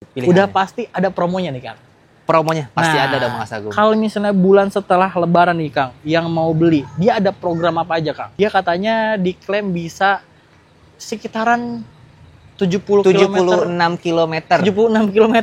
Udah pasti ada promonya nih Kang. Promonya pasti ada dong Mas Agung. Kalau misalnya bulan setelah Lebaran nih Kang, yang mau beli, dia ada program apa aja Kang? Dia katanya diklaim bisa sekitaran 76 km. 76 km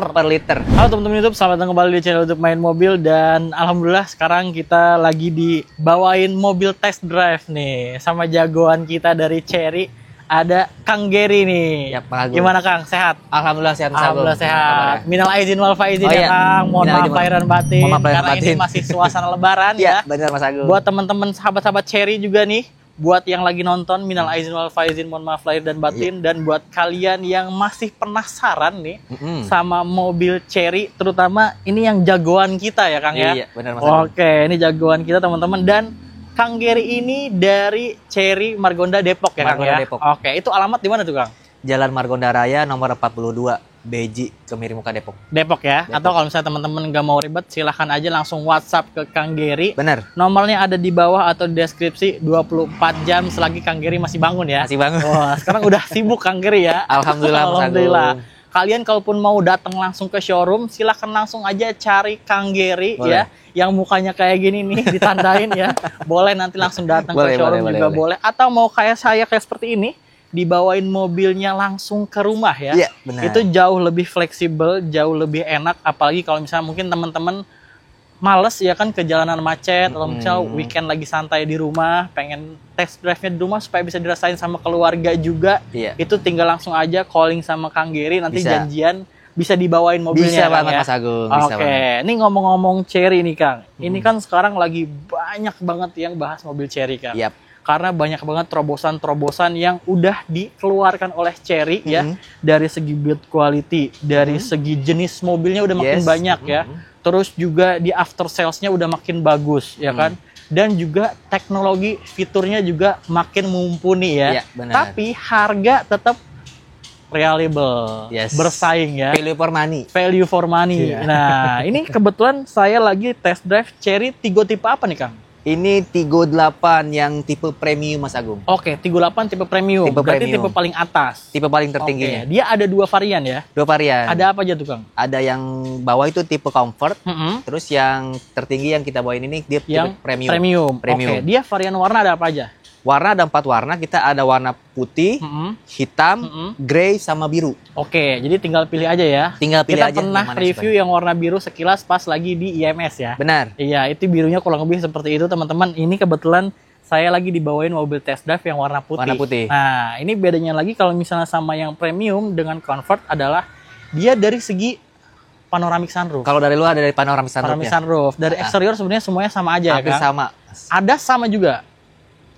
per liter. Halo teman-teman YouTube, selamat datang kembali di channel YouTube Main Mobil. Dan alhamdulillah sekarang kita lagi dibawain mobil test drive nih sama jagoan kita dari Chery. Ada Kang Gary nih. Ya, Pak Agung. Gimana Kang? Sehat? Alhamdulillah sehat. Alhamdullah sehat. Minal aizin wal faizin ya Kang. Mohon maaf lahir dan batin. Karena ini masih suasana Lebaran ya. Benar Mas Agung. Buat teman-teman sahabat-sahabat Chery juga nih, buat yang lagi nonton, minal aizin wal faizin, mohon maaf lahir dan batin. Dan buat kalian yang masih penasaran nih sama mobil Chery, terutama ini yang jagoan kita ya Kang ya. Iya, benar Mas Agung. Oke, ini jagoan kita teman-teman. Dan Kang Gary ini dari Chery Margonda Depok ya Kang ya. Depok. Oke, itu alamat di mana tuh Kang? Jalan Margonda Raya nomor 42 Beji Kemirimuka Depok. Depok ya. Depok. Atau kalau misalnya teman-teman nggak mau ribet, silahkan aja langsung WhatsApp ke Kang Gary. Benar. Nomornya ada di bawah atau di deskripsi. 24 jam selagi Kang Gary masih bangun ya. Masih bangun. Wah, sekarang udah sibuk Kang Gary ya. Alhamdulillah. Alhamdulillah. Kalian kalaupun mau datang langsung ke showroom, silahkan langsung aja cari Kang Gary ya. Yang mukanya kayak gini nih, ditandain ya. Boleh nanti langsung datang ke showroom juga boleh. Atau mau kayak saya kayak seperti ini, dibawain mobilnya langsung ke rumah ya. Iya, benar. Itu jauh lebih fleksibel, jauh lebih enak. Apalagi kalau misalnya mungkin teman-teman males ya kan ke jalanan macet, atau misalnya weekend lagi santai di rumah, pengen test drive-nya di rumah supaya bisa dirasain sama keluarga juga. Iya. Itu tinggal langsung aja calling sama Kang Gary, nanti janjian bisa dibawain mobilnya. Bisa banget ya? Mas Agung. Oke, ini ngomong-ngomong Chery nih Kang. Ini kan sekarang lagi banyak banget yang bahas mobil Chery Kang. Yap. Karena banyak banget terobosan-terobosan yang udah dikeluarkan oleh Chery ya. Dari segi build quality, dari segi jenis mobilnya udah makin banyak ya. Terus juga di after sales-nya udah makin bagus ya kan. Dan juga teknologi fiturnya juga makin mumpuni ya. Iya, benar. Tapi harga tetap reliable, bersaing ya. Value for money. Value for money. Iya. Nah, ini kebetulan saya lagi test drive Chery Tiggo tipe apa nih Kang? Ini Tiggo 8 yang tipe premium Mas Agung. Oke, Tiggo 8 tipe premium. Berarti tipe paling atas. Tipe paling tertingginya. Dia ada 2 varian ya? 2 varian. Ada apa aja tuh Kang? Ada yang bawah itu tipe comfort. Terus yang tertinggi yang kita bawain ini dia tipe premium. Oke, dia varian warna ada apa aja? Warna ada 4 warna, kita ada warna putih, hitam, grey, sama biru. Oke, jadi tinggal pilih aja ya. Tinggal pilih kita aja. Kita pernah review yang warna biru sekilas pas lagi di IMS ya. Benar. Iya, itu birunya kurang lebih seperti itu teman-teman. Ini kebetulan saya lagi dibawain mobil test drive yang warna putih. Warna putih. Nah, ini bedanya lagi kalau misalnya sama yang premium dengan comfort adalah dia dari segi panoramic sunroof. Kalau dari luar ada dari panoramic sunroof. Panoramic sunroof. Dari eksterior sebenarnya semuanya sama aja ya kan? Sama. Ada sama juga.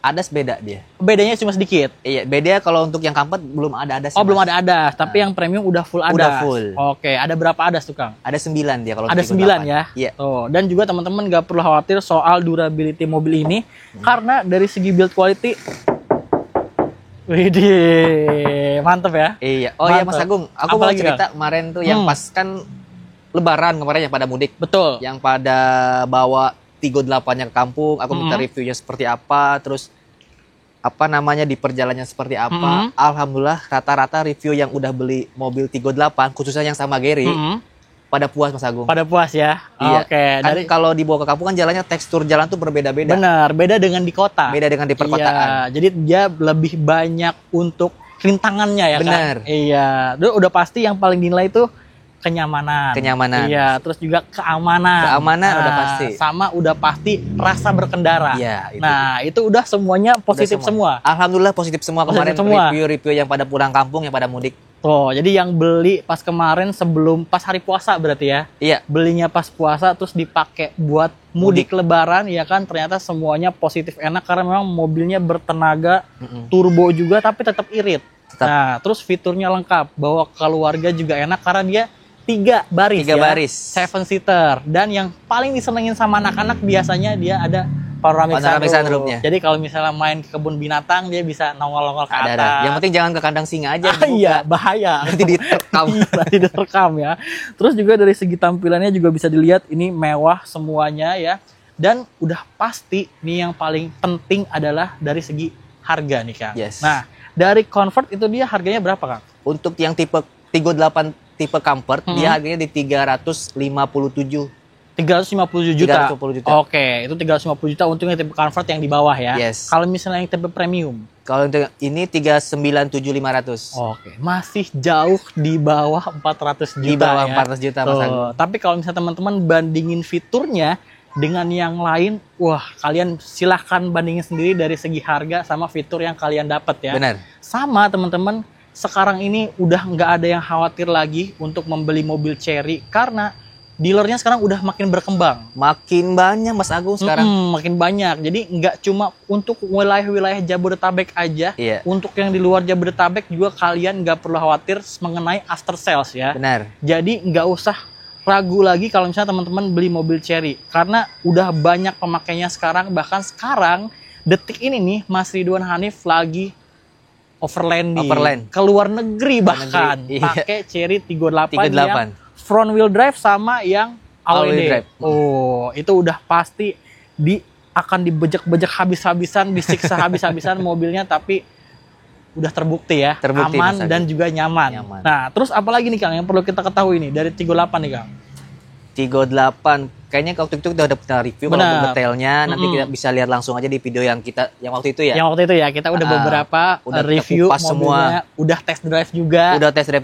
Ada beda dia. Bedanya cuma sedikit. Iya, beda kalau untuk yang comfort belum ada adas. Oh, belum ada adas, tapi yang premium udah full adas. Udah full. Oke, ada berapa adas tuh Kang? Ada 9 dia kalau ada 9 ya. Iya. Oh, dan juga teman-teman nggak perlu khawatir soal durability mobil ini karena dari segi build quality widih, mantep ya. Iya. Oh iya Mas Agung, aku mau cerita kemarin tuh yang pas kan Lebaran kemarin yang pada mudik. Betul. Yang pada bawa Tiggo 8-nya ke kampung, aku minta reviewnya seperti apa, terus apa namanya di perjalanannya seperti apa. Alhamdulillah rata-rata review yang udah beli mobil Tiggo 8 khususnya yang sama Gary pada puas Mas Agung. Pada puas ya. Iya. Oke. Kan kalau dibawa ke kampung kan jalannya tekstur jalan tuh berbeda-beda. Benar, beda dengan di kota. Beda dengan di perkotaan. Iya, jadi dia lebih banyak untuk rintangannya ya. Benar. Kan? Iya. Udah pasti yang paling dinilai itu kenyamanan. Iya, terus juga keamanan. Keamanan udah pasti. Sama udah pasti rasa berkendara. Iya, itu udah semuanya positif semua. Alhamdulillah positif semua kemarin review-review yang pada pulang kampung, yang pada mudik. Oh, jadi yang beli pas kemarin sebelum pas hari puasa berarti ya? Iya. Belinya pas puasa terus dipakai buat mudik Lebaran ya kan, ternyata semuanya positif enak karena memang mobilnya bertenaga, turbo juga tapi tetap irit. Nah, terus fiturnya lengkap, bawa keluarga juga enak karena dia 3 baris. 3 baris. 7 seater. Dan yang paling disenengin sama anak-anak biasanya dia ada panoramic sunroof. Jadi kalau misalnya main ke kebun binatang dia bisa nongol-nongol ke atas. Yang penting jangan ke kandang singa aja. Iya, bahaya. Nanti diterkam. Nanti diterkam ya. Terus juga dari segi tampilannya juga bisa dilihat ini mewah semuanya ya. Dan udah pasti nih yang paling penting adalah dari segi harga nih Kang. Yes. Nah, dari comfort itu dia harganya berapa Kang? Untuk yang tipe Tigo 8 tipe Comfort, dia harganya di 357. 357 juta. 350 juta. Oke, itu 350 juta untungnya tipe Comfort yang di bawah ya. Yes. Kalau misalnya yang tipe premium. Kalau ini 397.500. Oke, masih jauh di bawah 400 juta. Di bawah ya. 400 juta Mas Agung. Tapi kalau misalnya teman-teman bandingin fiturnya dengan yang lain, wah kalian silahkan bandingin sendiri dari segi harga sama fitur yang kalian dapat ya. Benar. Sama teman-teman, sekarang ini udah nggak ada yang khawatir lagi untuk membeli mobil Chery karena dealernya sekarang udah makin berkembang. Makin banyak Mas Agung sekarang. Makin banyak. Jadi nggak cuma untuk wilayah-wilayah Jabodetabek aja. Iya. Untuk yang di luar Jabodetabek juga kalian nggak perlu khawatir mengenai after sales ya. Benar. Jadi nggak usah ragu lagi kalau misalnya teman-teman beli mobil Chery. Karena udah banyak pemakainya sekarang. Bahkan sekarang detik ini nih Mas Ridwan Hanif lagi overlanding. Ke luar negeri bahkan. Pakai Chery Tiggo 8 yang front wheel drive sama yang all wheel drive. Oh, itu udah pasti akan dibejek-bejek habis-habisan, disiksa habis-habisan mobilnya, tapi udah terbukti ya, aman dan juga nyaman. Nah, terus apa lagi nih Kang yang perlu kita ketahui nih dari Tiggo 8 nih Kang? Tiggo 8, kayaknya waktu itu udah pernah review. Kalau detailnya nanti kita bisa lihat langsung aja di video yang waktu itu ya. Yang waktu itu ya, kita udah beberapa review mobilnya, udah test drive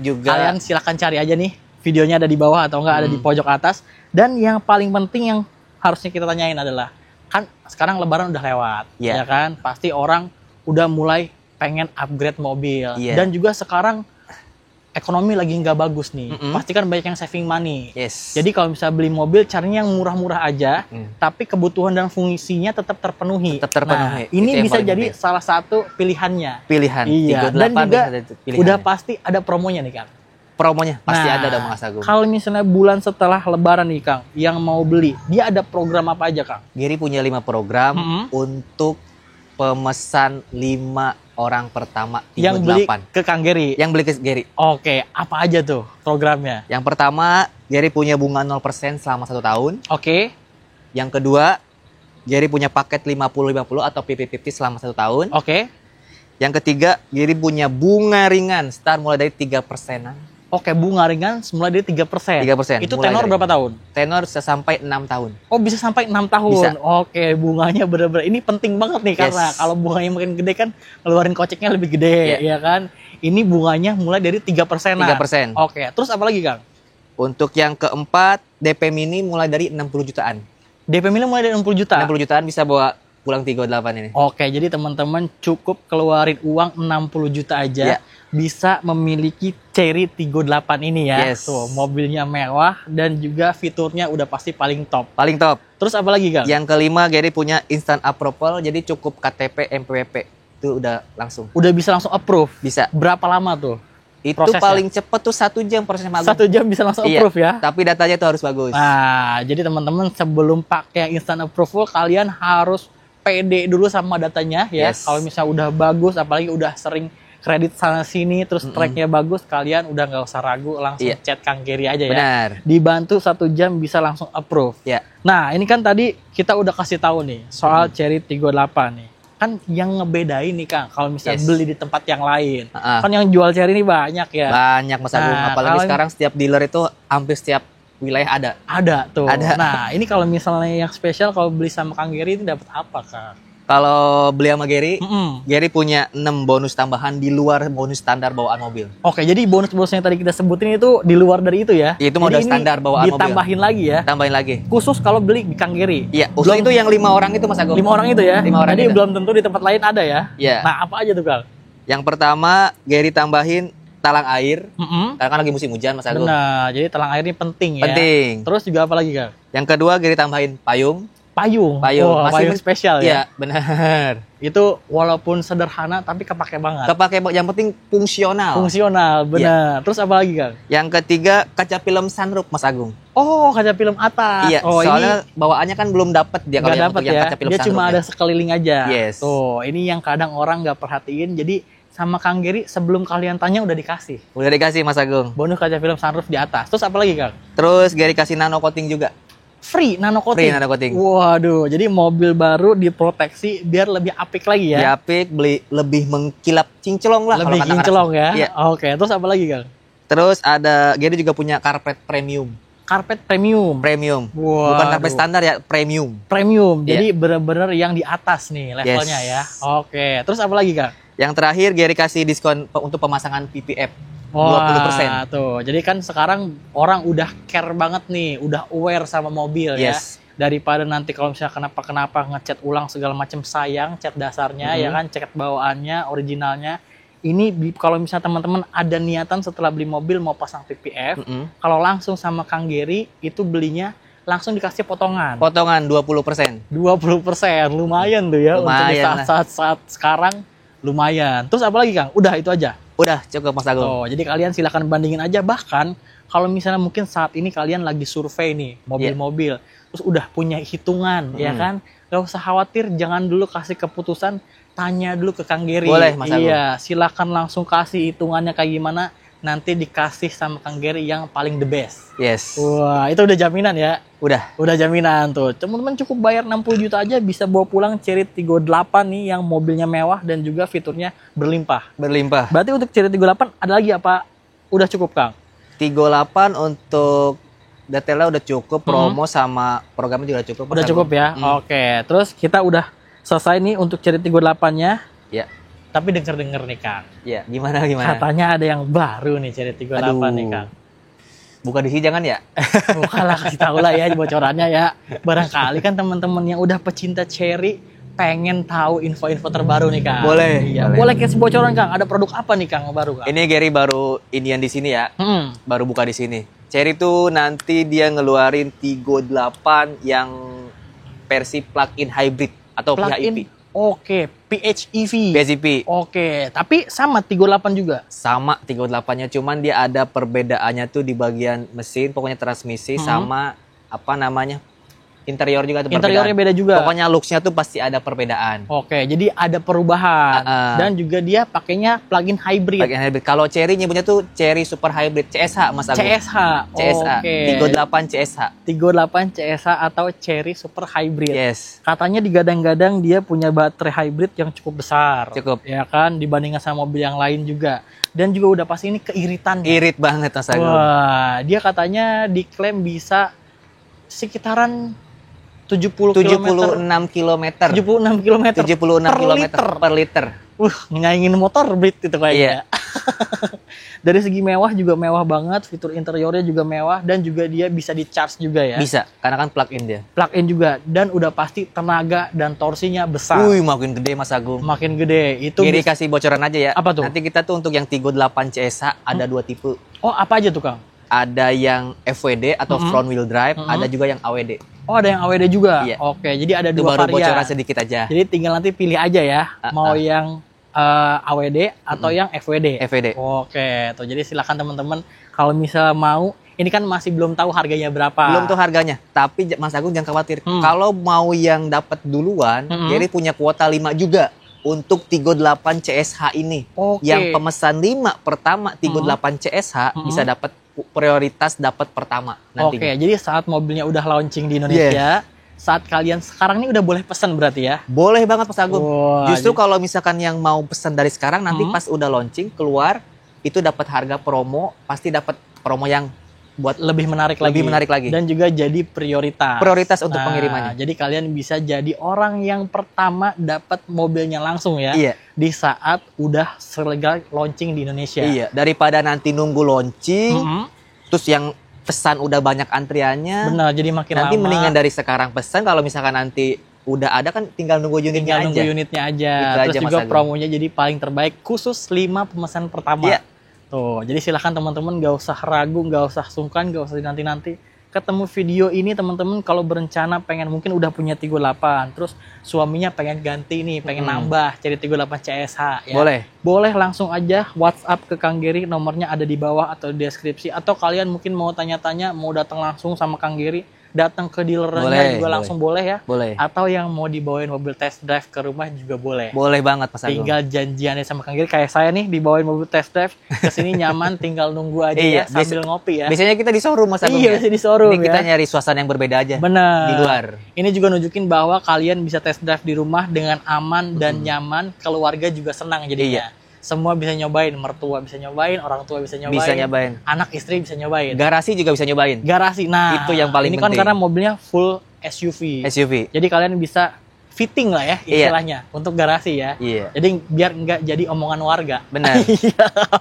juga. Kalian silahkan cari aja nih. Videonya ada di bawah atau enggak ada di pojok atas. Dan yang paling penting yang harusnya kita tanyain adalah, kan sekarang lebaran udah lewat, ya kan? Pasti orang udah mulai pengen upgrade mobil. Dan juga sekarang ekonomi lagi nggak bagus nih. Pasti kan banyak yang saving money. Jadi kalau bisa beli mobil, carinya yang murah-murah aja, tapi kebutuhan dan fungsinya tetap terpenuhi. Nah, ini bisa jadi salah satu pilihannya. Iya. Dan juga udah pasti ada promonya nih Kang. Promonya pasti ada dong Mas Agung. Kalau misalnya bulan setelah lebaran nih Kang, yang mau beli, dia ada program apa aja Kang? Gery punya 5 program untuk pemesan 5 orang pertama Tiggo yang beli 8. Ke Kang Gery? Yang beli ke Gery. Oke, apa aja tuh programnya? Yang pertama, Gery punya bunga 0% selama 1 tahun. Oke. Yang kedua, Gery punya paket 50-50 atau PP50 selama 1 tahun. Oke. Yang ketiga, Gery punya bunga ringan start mulai dari 3%-an. Oke, bunga ringan mulai dari 3%. 3%. Itu tenor berapa tahun? Tenor bisa sampai 6 tahun. Oh, bisa sampai 6 tahun. Bisa. Oke, bunganya benar-benar ini penting banget nih karena kalau bunganya makin gede kan ngeluarin koceknya lebih gede, ya kan? Ini bunganya mulai dari 3%. 3%. Oke, terus apa lagi, Kang? Untuk yang keempat, DP mini mulai dari 60 jutaan. DP mini mulai dari 60 juta? 60 jutaan bisa bawa pulang Tiggo 8 ini. Oke, jadi teman-teman cukup keluarin uang 60 juta aja. Bisa memiliki Chery Tiggo 8 ini ya. Tuh, mobilnya mewah dan juga fiturnya udah pasti paling top. Paling top. Terus apa lagi, Kang? Yang kelima, Gery punya instant approval, jadi cukup KTP, NPWP. Itu udah langsung. Udah bisa langsung approve? Bisa. Berapa lama tuh? Itu prosesnya? Paling cepet tuh 1 jam prosesnya. 1 jam bisa langsung approve ya? Tapi datanya tuh harus bagus. Nah, jadi teman-teman sebelum pakai instant approval, kalian harus pede dulu sama datanya ya. Kalau misalnya udah bagus, apalagi udah sering kredit sana sini, terus tracknya bagus, kalian udah nggak usah ragu, langsung chat Kang Gery aja ya. Benar. Dibantu 1 jam bisa langsung approve. Nah, ini kan tadi kita udah kasih tahu nih soal Chery Tiggo 8 nih. Kan yang ngebedain nih Kang, kalau misalnya beli di tempat yang lain. Kan yang jual Chery ini banyak ya. Banyak Mas Agung, apalagi sekarang setiap dealer itu hampir setiap wilayah ada. Ada tuh. Nah, ini kalau misalnya yang spesial kalau beli sama Kang Gery itu dapat apa, Kang? Kalau beli sama Gery, Gery punya 6 bonus tambahan di luar bonus standar bawaan mobil. Oke, jadi bonus-bonus yang tadi kita sebutin itu di luar dari itu ya? Itu modal standar bawaan mobil. Ditambahin lagi ya? Tambahin lagi. Khusus kalau beli di Kang Gery? Iya, khusus itu yang 5 orang itu Mas Agung. 5 orang itu ya? 5 orang jadi itu. Belum tentu di tempat lain ada ya? Iya. Nah, apa aja tuh Kang? Yang pertama, Gery tambahin talang air. Karena kan lagi musim hujan Mas Agung. Benar, jadi talang air ini penting ya? Penting. Terus juga apa lagi Kang? Yang kedua, Gery tambahin payung. Payung Masih spesial ya? Iya, benar. Itu walaupun sederhana tapi kepake banget. Yang penting fungsional. Fungsional, benar. Terus apa lagi Kang? Yang ketiga, kaca film sunroof Mas Agung. Oh, kaca film atas. Iya, soalnya ini bawaannya kan belum dapat dia kalau yang ya. Kaca film dia cuma ada sekeliling aja. Tuh, ini yang kadang orang nggak perhatiin. Jadi sama Kang Gery sebelum kalian tanya udah dikasih. Udah dikasih Mas Agung. Bonus kaca film sunroof di atas. Terus apa lagi Kang? Terus Gery kasih nano coating juga. Free nano coating. Free nano coating. Waduh, jadi mobil baru diproteksi biar lebih apik lagi ya. Lebih apik, lebih mengkilap cinclong lah. Lebih kinclong ya. Oke, terus apa lagi Kang? Terus ada Gary juga punya karpet premium. Karpet premium. Premium. Waduh. Bukan karpet standar ya, premium. Premium. Jadi bener-bener yang di atas nih levelnya ya. Oke. Terus apa lagi, Kang? Yang terakhir Gary kasih diskon untuk pemasangan PPF. Wah, 20%. tuh. Jadi kan sekarang orang udah care banget nih, udah aware sama mobil ya. Daripada nanti kalau misalnya kenapa-kenapa ngecat ulang segala macam, sayang cat dasarnya ya kan, cat bawaannya, originalnya. Ini kalau misalnya teman-teman ada niatan setelah beli mobil mau pasang PPF, kalau langsung sama Kang Gary itu belinya langsung dikasih potongan. Potongan 20%. 20%, lumayan tuh ya. Lumayan untuk saat sekarang lumayan. Terus apa lagi, Kang? Udah itu aja. Udah cukup Mas Agung. Oh, jadi kalian silahkan bandingin aja. Bahkan kalau misalnya mungkin saat ini kalian lagi survei nih mobil-mobil, terus udah punya hitungan, ya kan? Gak usah khawatir, jangan dulu kasih keputusan, tanya dulu ke Kang Gary. Boleh, Mas Agung. Iya, silakan langsung kasih hitungannya kayak gimana. Nanti dikasih sama Kang Gary yang paling the best. Yes. Wah, itu udah jaminan ya. Udah Jaminan tuh. Teman-teman cukup bayar 60 juta aja bisa bawa pulang Cherry Tiggo 8 nih yang mobilnya mewah dan juga fiturnya berlimpah. Berarti untuk Cherry Tiggo 8 ada lagi apa? Udah cukup, Kang? Tiggo 8 untuk detailnya udah cukup, promo sama programnya juga cukup. Udah cukup ya. Oke, terus kita udah selesai nih untuk Cherry Tiggo 8-nya. Ya. Tapi denger-denger nih, Kang. Ya, gimana? Katanya ada yang baru nih Cherry Tiggo 8 nih, Kang. Buka di sini jangan ya? Bukalah, kasih tahu lah ya bocorannya ya. Barangkali kan teman-teman yang udah pecinta Cherry pengen tahu info-info terbaru nih, Kang. Boleh. Iya, boleh kasih bocoran, Kang. Ada produk apa nih, Kang, baru, Kang? Ini Gary baru inian di sini ya. Baru buka di sini. Cherry tuh nanti dia ngeluarin Tiggo 8 yang versi plug-in hybrid atau PHEV. Oke, PHEV. PHEV. Oke, tapi sama Tiggo 8 juga. Sama Tiggo 8-nya, cuman dia ada perbedaannya tuh di bagian mesin, pokoknya transmisi sama apa namanya? Interior juga ada perbedaan. Interiornya beda juga. Pokoknya looks-nya tuh pasti ada perbedaan. Oke, jadi ada perubahan. Dan juga dia pakainya plug-in hybrid. Plug-in hybrid. Kalau Cherry nyebutnya tuh Cherry Super Hybrid CSH, Mas Agung. CSH. Oke. Tiggo 8 CSH. Tiggo 8 CSH atau Cherry Super Hybrid. Yes. Katanya digadang-gadang dia punya baterai hybrid yang cukup besar. Cukup. Ya kan, dibandingkan sama mobil yang lain juga. Dan juga udah pasti ini keiritan. Irit banget, Mas Agung. Wah, dia katanya diklaim bisa sekitaran 76 km. 76 km per liter. Nyaingin motor Brit itu kayaknya. Dari segi mewah juga mewah banget, fitur interiornya juga mewah dan juga dia bisa di charge juga ya. Bisa, karena kan plug-in dia. Plug-in juga dan udah pasti tenaga dan torsinya besar. Makin gede Mas Agung. Makin gede. Itu Giri kasih bocoran aja ya. Apa tuh? Nanti kita tuh untuk yang Tiggo 8 CSH ada 2 tipe. Oh, apa aja tuh, Kang? Ada yang FWD atau front wheel drive, ada juga yang AWD. Oh, ada yang AWD juga. Iya. Oke, jadi ada Itu dua baru varian. bocoran sedikit aja. Jadi tinggal nanti pilih aja ya, mau yang AWD atau yang FWD. FWD. Oke, tuh jadi silakan teman-teman kalau misalnya mau, ini kan masih belum tahu harganya berapa. Belum tahu harganya, tapi Mas Agung jangan khawatir. Kalau mau yang dapat duluan, Gary punya kuota 5 juga untuk Tiggo 8 CSH ini. Yang pemesan 5 pertama Tiggo 8 CSH bisa dapat prioritas dapat pertama nantinya. Oke, jadi saat mobilnya udah launching di Indonesia, saat kalian sekarang ini udah boleh pesan berarti ya? Boleh banget Mas Agung. Justru jadi kalau misalkan yang mau pesan dari sekarang nanti pas udah launching keluar itu dapat harga promo, pasti dapat promo yang buat lebih menarik lagi. Dan juga jadi prioritas untuk pengirimannya. Jadi kalian bisa jadi orang yang pertama dapat mobilnya langsung ya. Iya. Di saat udah selegal launching di Indonesia. Iya, daripada nanti nunggu launching terus yang pesan udah banyak antriannya. Benar, jadi makin nanti lama. mendingan dari sekarang pesan, kalau misalkan nanti udah ada kan tinggal nunggu unitnya aja. Terus aja, juga promonya jadi paling terbaik khusus 5 pemesan pertama. Iya. Tuh, jadi silahkan teman-teman gak usah ragu, gak usah sungkan, gak usah dinanti-nanti. Ketemu video ini teman-teman kalau berencana pengen mungkin udah punya Tiggo 8, terus suaminya pengen ganti nih, pengen nambah cari Tiggo 8 CSH ya. Boleh langsung aja WhatsApp ke Kang Gary, nomornya ada di bawah atau di deskripsi, atau kalian mungkin mau tanya-tanya, mau datang langsung sama Kang Gary, datang ke dealernya juga langsung boleh ya. Atau yang mau dibawain mobil test drive ke rumah juga boleh. Boleh banget Mas Agung. Tinggal janjiannya sama Kang Gary, kayak saya nih dibawain mobil test drive ke sini nyaman, tinggal nunggu aja ya sambil ngopi ya. Biasanya kita di showroom Mas Agung. Iya, di showroom. Ini kita nyari suasana yang berbeda aja. Benar. Di luar. Ini juga nunjukin bahwa kalian bisa test drive di rumah dengan aman dan nyaman, keluarga juga senang jadinya. semua bisa nyobain, mertua bisa nyobain, orang tua bisa nyobain, anak istri bisa nyobain, garasi juga bisa nyobain. Garasi, nah itu yang paling ini penting. kan karena mobilnya full SUV. Jadi kalian bisa fitting lah ya istilahnya untuk garasi ya. Jadi biar nggak jadi omongan warga. Benar.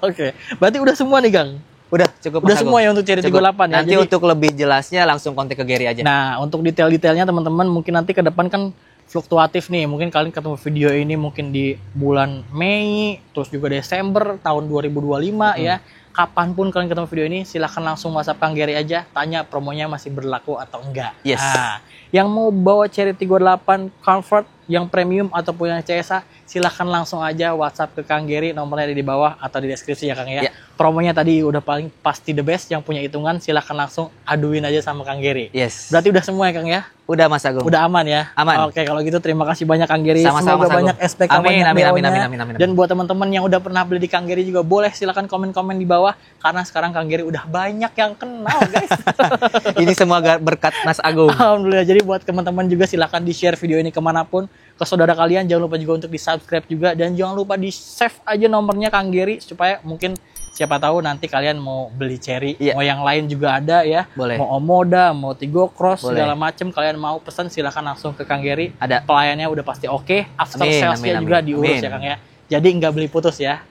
Oke. Berarti udah semua nih, Gang. Udah cukup. Udah semua ya untuk Cherry 38 ya. Nanti jadi, untuk lebih jelasnya langsung kontak ke Gary aja. Nah, untuk detail-detailnya teman-teman mungkin nanti ke depan kan fluktuatif nih. Mungkin kalian ketemu video ini mungkin di bulan Mei, terus juga Desember tahun 2025 ya. Kapanpun kalian ketemu video ini, silahkan langsung WhatsApp Kang Gary aja, tanya promonya masih berlaku atau enggak. Nah, yang mau bawa Cherry 38 Comfort yang premium ataupun yang CSA, silahkan langsung aja WhatsApp ke Kang Gary, nomornya ada di bawah atau di deskripsi ya Kang ya. Promonya tadi udah paling pasti the best, yang punya hitungan silahkan langsung aduin aja sama Kang Gary. Berarti udah semua ya Kang ya? Udah Mas Agung. Udah aman ya? Aman. Oke, kalau gitu terima kasih banyak Kang Gary. Sama-sama, semoga banyak SPK, amin, banyak amin. Dan buat teman-teman yang udah pernah beli di Kang Gary juga boleh silakan komen-komen di bawah, karena sekarang Kang Gary udah banyak yang kenal guys. Ini semua berkat Mas Agung. Alhamdulillah. Jadi buat teman-teman juga silakan di-share video ini kemanapun, ke saudara kalian. Jangan lupa juga untuk di-subscribe juga, dan jangan lupa di-save aja nomornya Kang Gary, supaya mungkin siapa tahu nanti kalian mau beli Cherry, mau yang lain juga ada ya. Mau Omoda, mau Tigo Cross, segala macem kalian mau pesan silahkan langsung ke Kang Gary. Ada pelayannya udah pasti oke. After salesnya juga diurus ya Kang ya. Jadi nggak beli putus ya.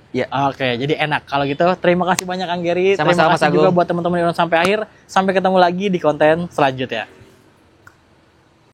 Oke, jadi enak. Kalau gitu terima kasih banyak Kang Gary. Terima kasih juga buat teman-teman yang udah sampai akhir. Sampai ketemu lagi di konten selanjutnya.